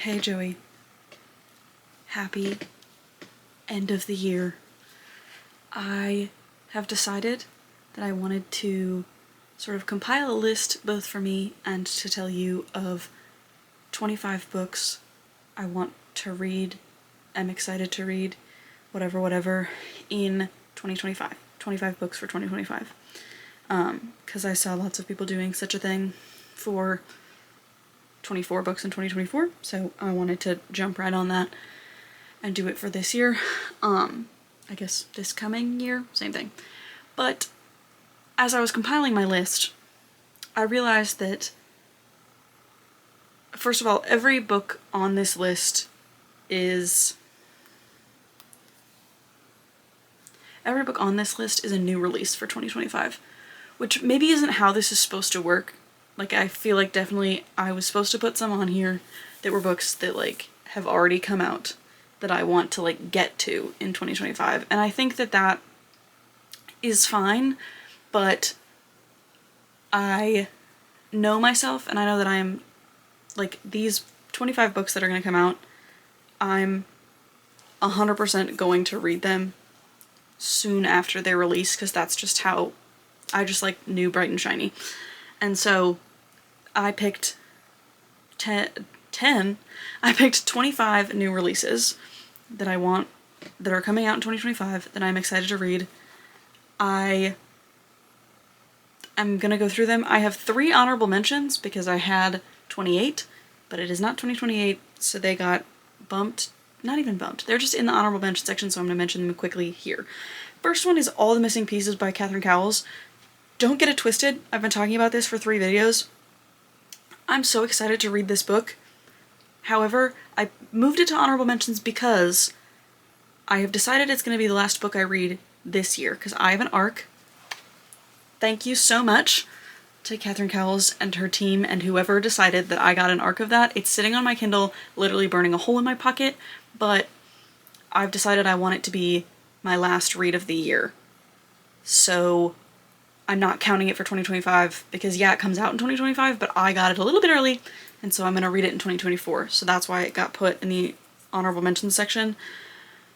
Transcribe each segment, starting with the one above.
Hey Joey, happy end of the year. I have decided that I wanted to sort of compile a list both for me and to tell you of 25 books I want to read, am excited to read, whatever, in 2025. 25 books for 2025. Because I saw lots of people doing such a thing for 24 books in 2024, so I wanted to jump right on that and do it for this year. I guess this coming year, same thing. But as I was compiling my list, I realized that, first of all, every book on this list is a new release for 2025, which maybe isn't how this is supposed to work. Like, I feel like definitely I was supposed to put some on here that were books that, like, have already come out that I want to, like, get to in 2025. And I think that that is fine, but I know myself, and I know that I'm, like, these 25 books that are going to come out, I'm 100% going to read them soon after their release, because that's just how I just like new, bright, and shiny. And so I picked 25 new releases that I want, that are coming out in 2025 that I'm excited to read. I am gonna go through them. I have 3 honorable mentions because I had 28, but it is not 2028, so they got bumped. Not even bumped. They're just in the honorable mention section, so I'm gonna mention them quickly here. First one is All the Missing Pieces by Catherine Cowles. Don't get it twisted, I've been talking about this for 3 videos. I'm so excited to read this book. However, I moved it to honorable mentions because I have decided it's going to be the last book I read this year, because I have an ARC. Thank you so much to Catherine Cowles and her team and whoever decided that I got an ARC of that. It's sitting on my Kindle, literally burning a hole in my pocket, but I've decided I want it to be my last read of the year. So I'm not counting it for 2025 because, yeah, it comes out in 2025, but I got it a little bit early, and so I'm going to read it in 2024. So that's why it got put in the honorable mentions section.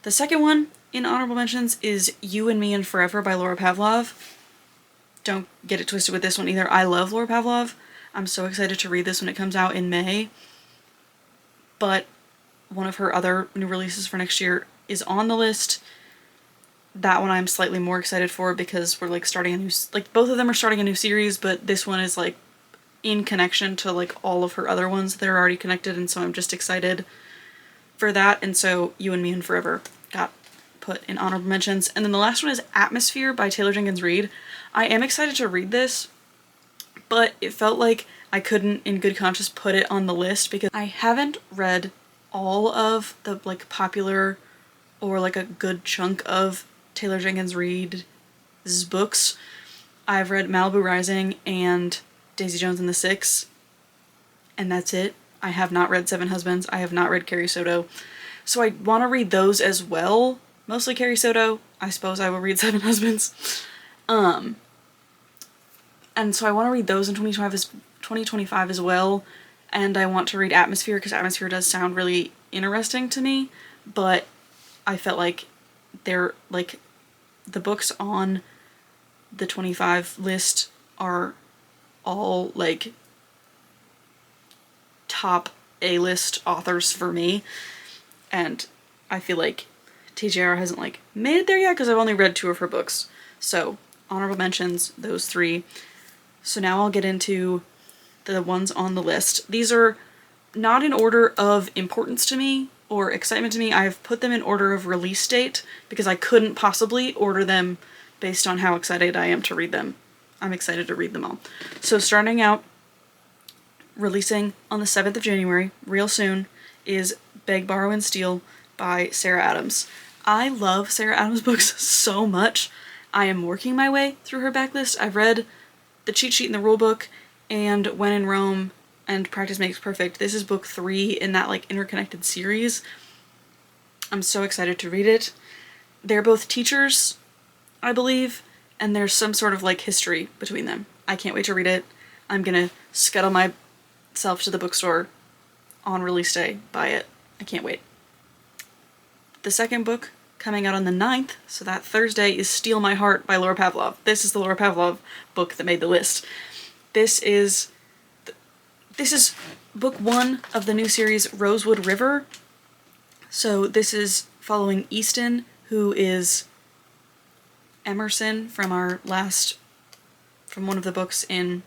The second one in honorable mentions is You and Me and Forever by Laura Pavlov. Don't get it twisted with this one either. I love Laura Pavlov. I'm so excited to read this when it comes out in May. But one of her other new releases for next year is on the list. That one I'm slightly more excited for because we're, like, starting a new, like, both of them are starting a new series, but this one is, like, in connection to, like, all of her other ones that are already connected, and so I'm just excited for that. And so You and Me and Forever got put in honorable mentions. And then the last one is Atmosphere by Taylor Jenkins Reid. I am excited to read this, but it felt like I couldn't in good conscience put it on the list because I haven't read all of the, like, popular or, like, a good chunk of Taylor Jenkins Reid's books. I've read Malibu Rising and Daisy Jones and the Six, and that's it. I have not read Seven Husbands. I have not read Carrie Soto. So I want to read those as well. Mostly Carrie Soto. I suppose I will read Seven Husbands. And so I want to read those in 2025 as well. And I want to read Atmosphere because Atmosphere does sound really interesting to me, but I felt like they're, like, the books on the 25 list are all, like, top A-list authors for me, and I feel like TJR hasn't, like, made it there yet because I've only read 2 of her books. So honorable mentions, those 3. So now I'll get into the ones on the list. These are not in order of importance to me or excitement to me. I've put them in order of release date because I couldn't possibly order them based on how excited I am to read them. I'm excited to read them all. So starting out, releasing on the 7th of January, real soon, is Beg, Borrow, and Steal by Sarah Adams. I love Sarah Adams books so much. I am working my way through her backlist. I've read The Cheat Sheet and the Rulebook and When in Rome and Practice Makes Perfect. This is book 3 in that, like, interconnected series. I'm so excited to read it. They're both teachers, I believe, and there's some sort of, like, history between them. I can't wait to read it. I'm gonna scuttle myself to the bookstore on release day, buy it. I can't wait. The second book coming out on the 9th, so that Thursday, is Steal My Heart by Laura Pavlov. This is the Laura Pavlov book that made the list. This is book 1 of the new series Rosewood River. So this is following Easton, who is Emerson from one of the books in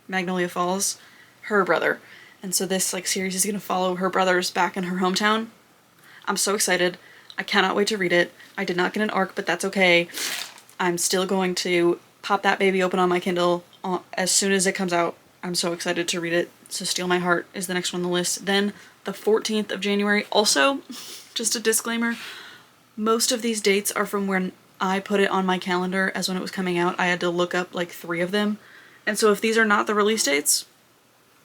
Magnolia Falls, her brother. And so this series is going to follow her brothers back in her hometown. I'm so excited. I cannot wait to read it. I did not get an ARC, but that's okay. I'm still going to pop that baby open on my Kindle as soon as it comes out. I'm so excited to read it. So Steal My Heart is the next one on the list. Then the 14th of January. Also, just a disclaimer, most of these dates are from when I put it on my calendar as when it was coming out. I had to look up 3 of them. And so if these are not the release dates,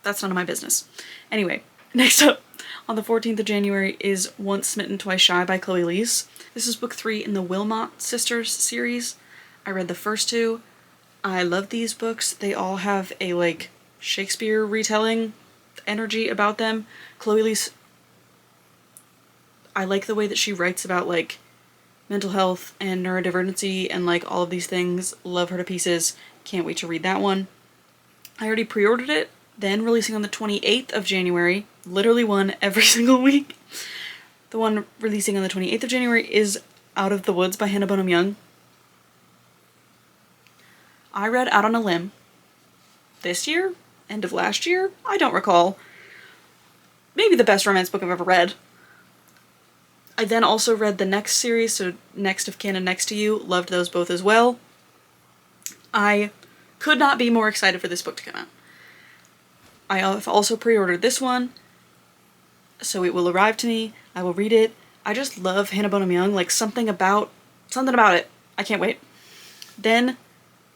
that's none of my business. Anyway, next up on the 14th of January is Once Smitten, Twice Shy by Chloe Lees. This is book 3 in the Wilmot Sisters series. I read the first 2. I love these books. They all have a Shakespeare retelling energy about them. Chloe Lees, I like the way that she writes about mental health and neurodivergency and all of these things. Love her to pieces. Can't wait to read that one. I already pre-ordered it. Then releasing on the 28th of January, literally one every single week. The one releasing on the 28th of January is Out of the Woods by Hannah Bonham Young. I read Out on a Limb this year, end of last year, I don't recall. Maybe the best romance book I've ever read. I then also read the next series, so Next of Kin and Next to You, loved those both as well. I could not be more excited for this book to come out. I have also pre-ordered this one, so it will arrive to me. I will read it. I just love Hannah Bonham Young, something about it. I can't wait. Then,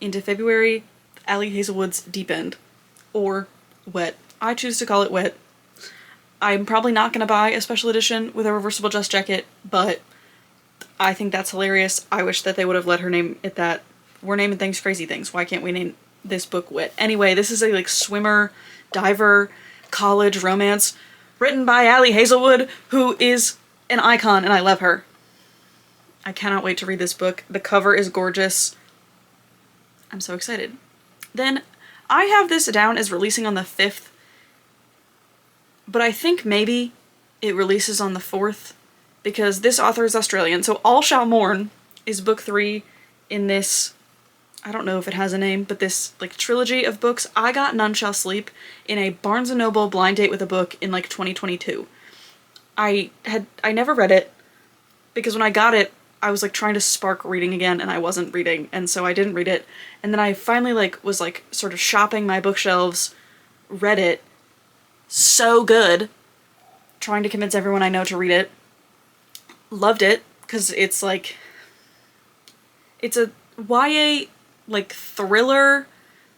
into February, Ali Hazelwood's Deep End, or Wet. I choose to call it Wet. I'm probably not going to buy a special edition with a reversible just jacket, but I think that's hilarious. I wish that they would have let her name it that. We're naming things crazy things. Why can't we name this book Wet? Anyway, this is a swimmer, diver, college romance written by Ali Hazelwood, who is an icon, and I love her. I cannot wait to read this book. The cover is gorgeous. I'm so excited. Then I have this down as releasing on the 5th, but I think maybe it releases on the 4th because this author is Australian. So All Shall Mourn is book 3 in this, I don't know if it has a name, but this trilogy of books. I got None Shall Sleep in a Barnes & Noble blind date with a book in 2022. I never read it because when I got it, I was trying to spark reading again and I wasn't reading, and so I didn't read it. And then I finally was sort of shopping my bookshelves, read it. So good. Trying to convince everyone I know to read it. Loved it because it's it's a YA thriller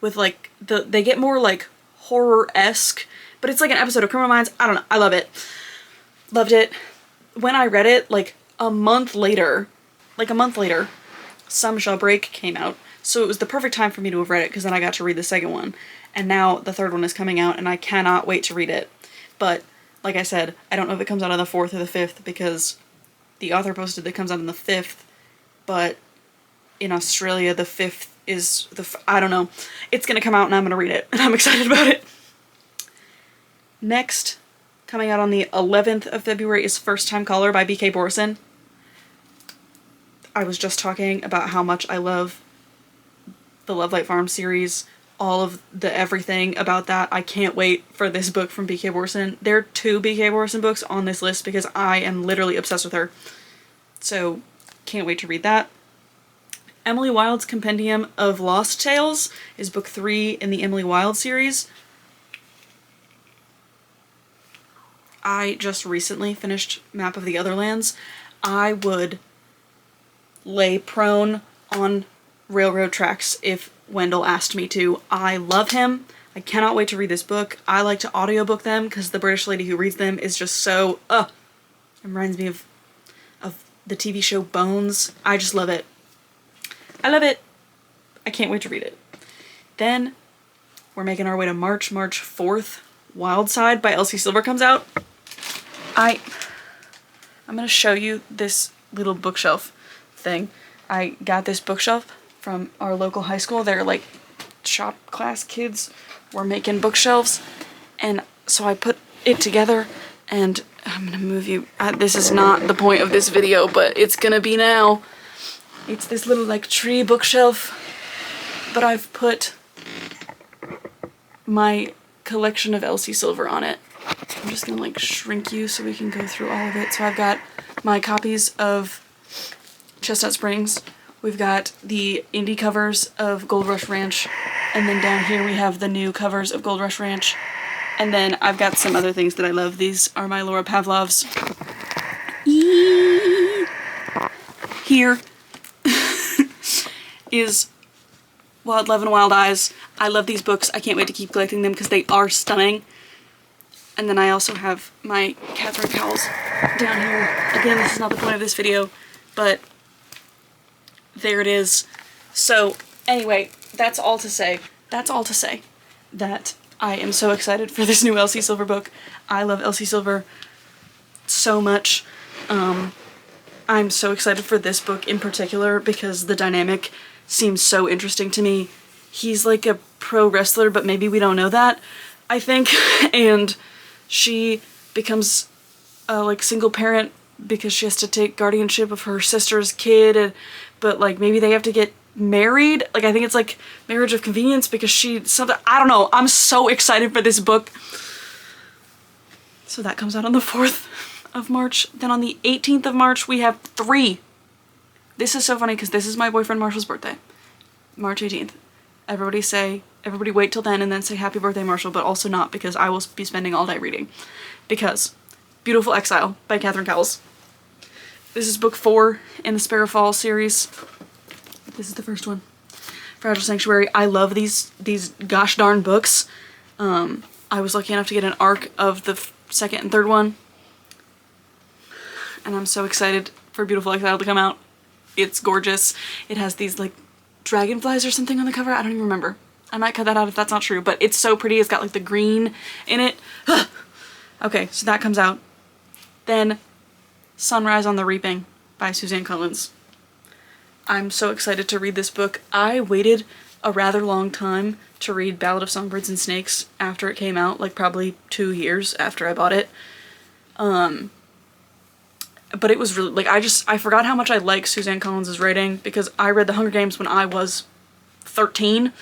with they get more horror-esque, but it's an episode of Criminal Minds. I don't know. I love it. Loved it. When I read it, a month later, Some Shall Break came out. So it was the perfect time for me to have read it because then I got to read the second one. And now the third one is coming out and I cannot wait to read it. But like I said, I don't know if it comes out on the 4th or the 5th because the author posted that it comes out on the 5th, but in Australia the 5th is I don't know. It's gonna come out and I'm gonna read it and I'm excited about it. Next, coming out on the 11th of February is First Time Caller by B.K. Borison. I was just talking about how much I love the Lovelight Farm series, all of the everything about that. I can't wait for this book from B.K. Borison. There are 2 B.K. Borison books on this list because I am literally obsessed with her. So, can't wait to read that. Emily Wilde's Compendium of Lost Tales is book 3 in the Emily Wilde series. I just recently finished Map of the Otherlands. I would lay prone on railroad tracks if Wendell asked me to. I love him. I cannot wait to read this book. I like to audiobook them because the British lady who reads them is just so, it reminds me of the TV show Bones. I just love it. I love it. I can't wait to read it. Then we're making our way to March 4th, Wild Side by Elsie Silver comes out, I'm gonna show you this little bookshelf thing. I got this bookshelf from our local high school. They're like shop class kids were making bookshelves, and so I put it together, and I'm gonna move you. This is not the point of this video, but it's gonna be now. It's this little like tree bookshelf, but I've put my collection of Elsie Silver on it. I'm just gonna like shrink you so we can go through all of it. So I've got my copies of Chestnut Springs. We've got the indie covers of Gold Rush Ranch, and then down here we have the new covers of Gold Rush Ranch. And then I've got some other things that I love. These are my Laura Pavlovs. Here is Wild Love and Wild Eyes. I love these books. I can't wait to keep collecting them because they are stunning. And then I also have my Catherine Cowles down here. Again, this is not the point of this video, but there it is. So anyway, that's all to say that I am so excited for this new Elsie Silver book. I love Elsie Silver so much. I'm so excited for this book in particular because the dynamic seems so interesting to me. He's like a pro wrestler, but maybe we don't know that, I think. And she becomes a like single parent because she has to take guardianship of her sister's kid, but like maybe they have to get married. Like I think it's like marriage of convenience because I don't know. I'm so excited for this book. So that comes out on the 4th of March. Then on the 18th of March we have 3. This is so funny because this is my boyfriend Marshall's birthday. March 18th. Everybody wait till then and then say happy birthday, Marshall, but also not, because I will be spending all day reading. Because Beautiful Exile by Catherine Cowles. This is book 4 in the Sparrow Falls series. This is the first one. Fragile Sanctuary. I love these gosh darn books. I was lucky enough to get an arc of the second and third one. And I'm so excited for Beautiful Exile to come out. It's gorgeous. It has these like dragonflies or something on the cover. I don't even remember. I might cut that out if that's not true, but it's so pretty. It's got like the green in it. Okay, so that comes out. Then Sunrise on the Reaping by Suzanne Collins. I'm so excited to read this book. I waited a rather long time to read Ballad of Songbirds and Snakes after it came out, like probably 2 years after I bought it. But it was really, like, I forgot how much I like Suzanne Collins' writing because I read The Hunger Games when I was 13.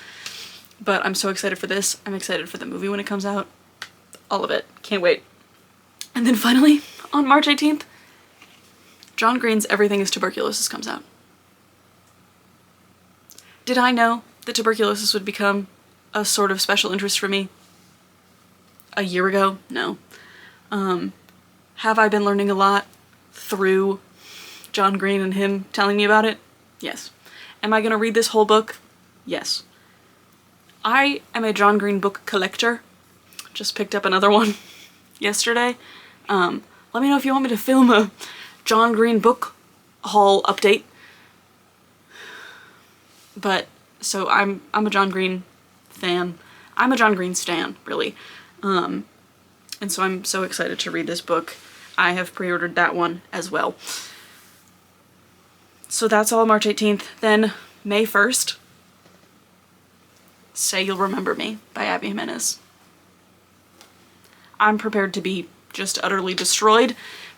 But I'm so excited for this. I'm excited for the movie when it comes out. All of it. Can't wait. And then finally, on March 18th, John Green's Everything is Tuberculosis comes out. Did I know that tuberculosis would become a sort of special interest for me a year ago? No. Have I been learning a lot through John Green and him telling me about it? Yes. Am I gonna read this whole book? Yes. I am a John Green book collector. Just picked up another one yesterday. Let me know if you want me to film a John Green book haul update. But, so I'm a John Green fan. I'm a John Green stan, really. And so I'm so excited to read this book. I have pre-ordered that one as well. So that's all March 18th. Then May 1st, Say You'll Remember Me by Abby Jimenez. I'm prepared to be just utterly destroyed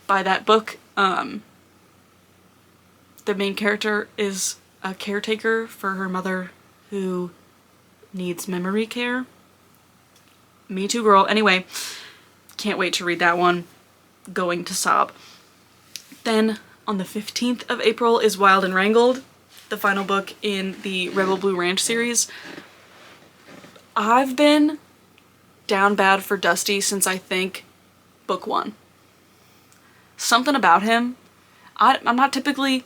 by that book. The main character is a caretaker for her mother who needs memory care. Me too, girl. Anyway, can't wait to read that one. Going to sob. Then on the 15th of April is Wild and Wrangled, the final book in the Rebel Blue Ranch series. I've been down bad for Dusty since I think book 1. Something about him. I'm not typically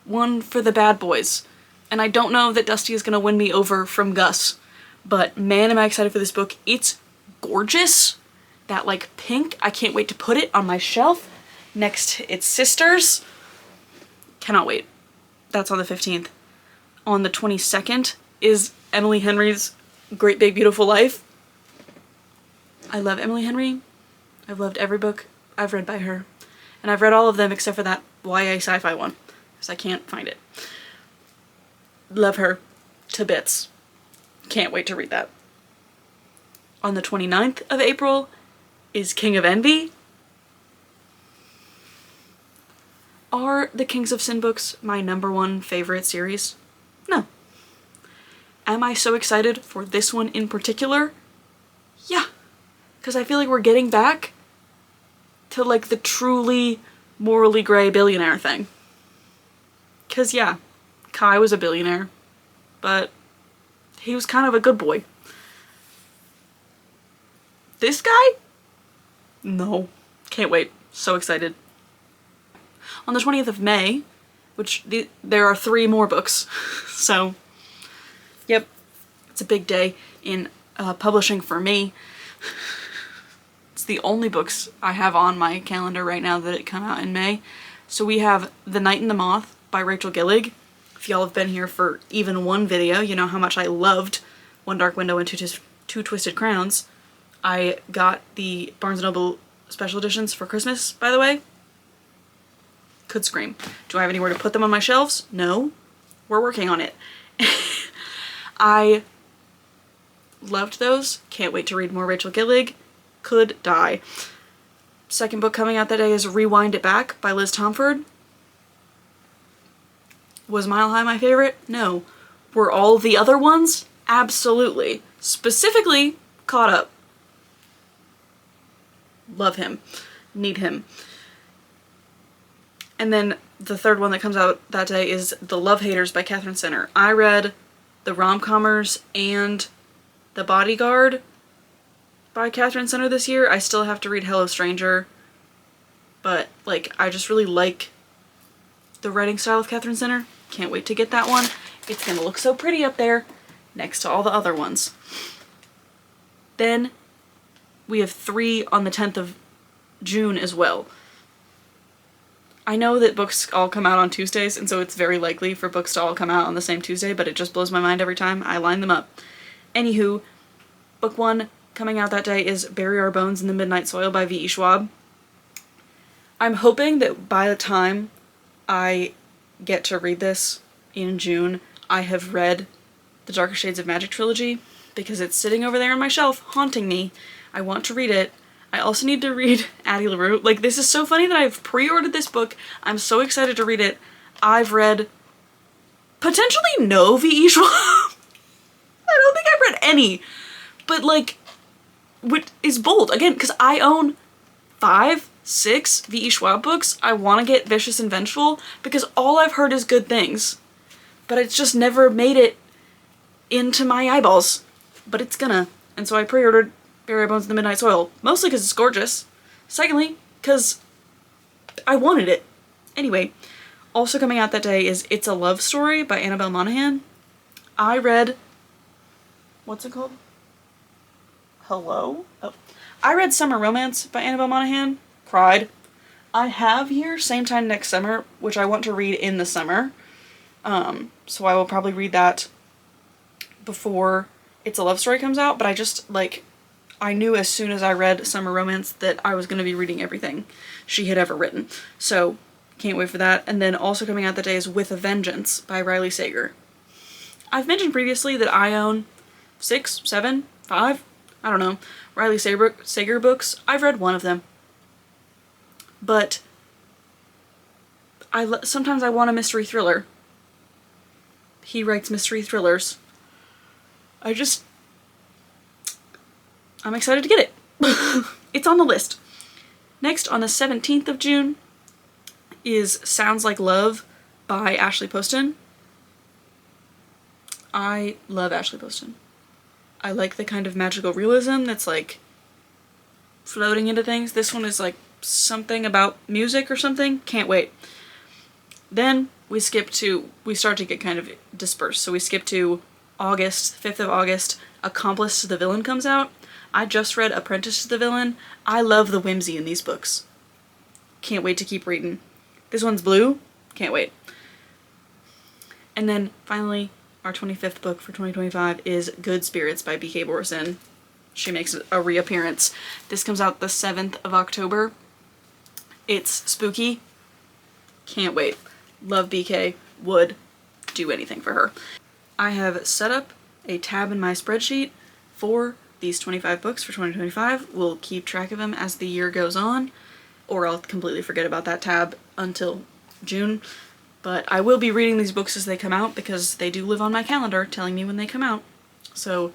one for the bad boys, and I don't know that Dusty is gonna win me over from Gus, but man am I excited for this book. It's gorgeous. That like pink, I can't wait to put it on my shelf next to its sisters. Cannot wait. That's on the 15th. On the 22nd is Emily Henry's Great Big Beautiful Life. I love Emily Henry. I've loved every book I've read by her. And I've read all of them except for that YA sci-fi one, because I can't find it. Love her to bits. Can't wait to read that. On the 29th of April is King of Envy. Are the Kings of Sin books my #1 favorite series? No. Am I so excited for this one in particular? Yeah. Because I feel like we're getting back to like the truly morally gray billionaire thing. Because yeah, Kai was a billionaire, but he was kind of a good boy. This guy? No. Can't wait. So excited. On the 20th of May, which there are 3 more books, so yep, it's a big day in publishing for me. It's the only books I have on my calendar right now that come out in May. So we have The Night and the Moth by Rachel Gillig. If y'all have been here for even one video, you know how much I loved One Dark Window and Two Twisted Crowns. I got the Barnes & Noble special editions for Christmas, by the way. Could scream. Do I have anywhere to put them on my shelves? No. We're working on it. I loved those. Can't wait to read more Rachel Gillig. Could die. Second book coming out that day is Rewind It Back by Liz Tomford. Was Mile High my favorite? No. Were all the other ones? Absolutely. Specifically, Caught Up. Love him. Need him. And then the third one that comes out that day is The Love Haters by Katherine Center. I read The Rom-Commers and The Bodyguard by Katherine Center this year. I still have to read Hello Stranger, but like I just really like the writing style of Katherine Center. Can't wait to get that one. It's gonna look so pretty up there next to all the other ones. Then we have 3 on the 10th of June as well. I know that books all come out on Tuesdays, and so it's very likely for books to all come out on the same Tuesday, but it just blows my mind every time I line them up. Anywho, book 1 coming out that day is Bury Our Bones in the Midnight Soil by V.E. Schwab. I'm hoping that by the time I get to read this in June, I have read the Darker Shades of Magic trilogy, because it's sitting over there on my shelf, haunting me. I want to read it. I also need to read Addie LaRue. Like, this is so funny that I've pre-ordered this book. I'm so excited to read it. I've read potentially no V.E. Schwab. I don't think I've read any. But, like, what is bold, again, because I own 5, 6 V.E. Schwab books. I want to get Vicious and Vengeful, because all I've heard is good things. But it's just never made it into my eyeballs. But it's gonna. And so I pre-ordered Bury Our Bones in the Midnight Soil. Mostly because it's gorgeous. Secondly, because I wanted it. Anyway, also coming out that day is It's a Love Story by Annabelle Monaghan. I read... what's it called? Hello? Oh. I read Summer Romance by Annabelle Monaghan. Cried. I have here Same Time Next Summer, which I want to read in the summer. So I will probably read that before It's a Love Story comes out, but I just, like... I knew as soon as I read Summer Romance that I was going to be reading everything she had ever written. So, can't wait for that. And then also coming out that day is With a Vengeance by Riley Sager. I've mentioned previously that I own 6, 7, 5, I don't know, Riley Sager books. I've read one of them. But sometimes I want a mystery thriller. He writes mystery thrillers. I'm excited to get it. It's on the list. Next, on the 17th of June, is Sounds Like Love by Ashley Poston. I love Ashley Poston. I like the kind of magical realism that's like floating into things. This one is like something about music or something. Can't wait. Then we start to get kind of dispersed. So we skip to August, 5th of August, Accomplice to the Villain comes out. I just read Apprentice to the Villain. I love the whimsy in these books. Can't wait to keep reading. This one's blue. Can't wait. And then finally, our 25th book for 2025 is Good Spirits by B.K. Borison. she makes a reappearance. This comes out the 7th of October. It's spooky. Can't wait. Love BK. Would do anything for her. I have set up a tab in my spreadsheet for these 25 books for 2025. We'll keep track of them as the year goes on, or I'll completely forget about that tab until June. But I will be reading these books as they come out because they do live on my calendar telling me when they come out. So,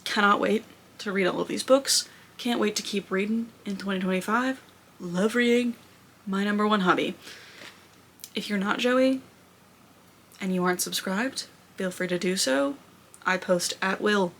cannot wait to read all of these books. Can't wait to keep reading in 2025. Love reading. My #1 hobby. If you're not Joey and you aren't subscribed, feel free to do so. I post at will.